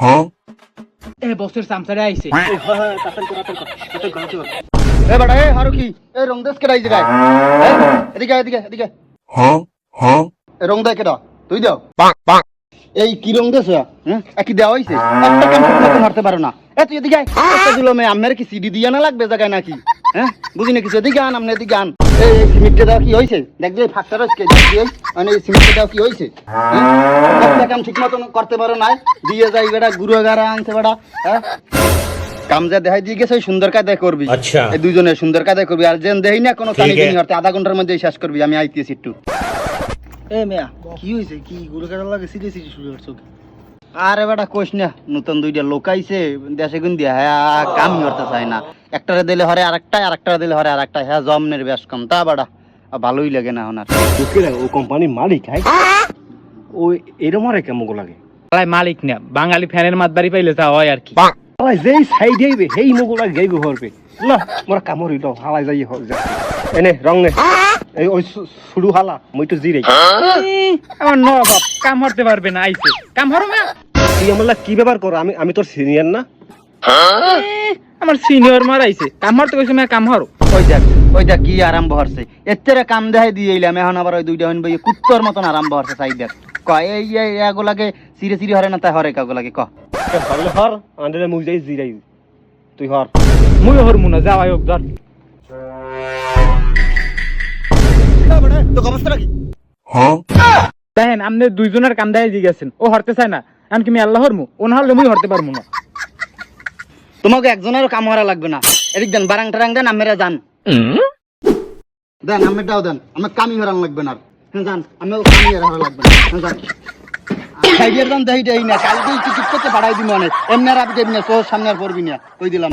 এ বসের সামসারে আইছে এ বেটা এ হারুকি এই রং দেশ কেডা এই জায়গায় এদিকে এদিকে এদিকে এ রং দেয় কেডা তুই দাও এই কি রং দেশ কি দেওয়া হইছে একটা কাম ঠিক মতন হারতে পারো না এ তুই এদিকে একটা দিল মে আমের কি সিডি দিয়া না লাগবে জায়গায় নাকি বুঝি না কিছু এদিকে আন আমনে এদিকে আন এই সিমেন্টটা দাও কি হইছে দেখ যে ফাঁকটা রয়েছে মানে এই সিমেন্টটা দাও কি হইছে একটা কাম ঠিক মতন করতে পারো না দিয়ে যাই বেটা গুরু গারা আনছে বেটা কাম যা দেখাই দিয়ে গেছে সুন্দর কায়দায় করবি আচ্ছা এই দুজনে সুন্দর কায়দায় করবি আর যেন দেই না কোনো কানি কানি হতে আধা ঘন্টার মধ্যে শেষ করবি আমি আইতেছি একটু এ মিয়া কি হইছে কি গুরু গারা লাগে সিটি সিটি শুরু করছো আরে বেটা কোশ না নতুন দুইটা লোক আইছে দেশে গুন দিয়া হ্যাঁ কাম করতে চায় না একটারে দিলে হরে আরেকটারে দিলে হরে আরেকটা হ্যাঁ জমনের বেশ কম তা বেটা ভালোই লাগে না ওনার ও কোম্পানির মালিক হ্যাঁ ও এরম আর কেমন লাগে মালিক না বাঙালি ফ্যানের মাতবাড়ি পাইলে যা হয় আর কি যেই সাইড যাইবে সেই মুগুলা যাইবে হরবে না মোরা কামড় হইল হালাই যাই এনে রং নে এই ওই শুরু হালা মই তো জিরে আমার নবাব কাম হরতে পারবে না আইছে কাম হরো না তুই আমলা কি ব্যাপার কর আমি তোর সিনিয়র না আমার সিনিয়র মারাইছে কাম হরতে কইছে না কাম হরো ওই দেখ কি আরম্ভ হচ্ছে এতেরে কাম দেখাই দিয়ে এলাম এখন আবার ওই দুইটা হইন কুত্তর মতন আরম্ভ হচ্ছে সাইড দেখ কয় এই এগুলাকে সিরে সিরে হরে না তাই হরে কাগুলাকে ক হরলে হর আন্ডারে মুই যাই জিরাই তুই হর মুই হরমু না যাওয়াই হোক ধর তো অবস্থা কি দেখেন আপনি দুইজনের কাম দেখাই দিয়ে গেছেন ও হরতে চায় না এমনকি আমি আল্লাহ হরমু ও না হলে মুই হরতে পারবো না তোমাকে একজনেরও কাম হরা লাগবে না এদিক দেন বারাং টারাং দেন আমেরা যান দেন আমেরটাও দেন আমার কামি হরান লাগবে না যান আমিও কামি হরা লাগবে না যান সাইডের দাম দেই না কালকেই টিকিট করতে পাঠাই দিই মনে এমনি আর আপনি এমনি তোর সামনে আর পড়বি না কই দিলাম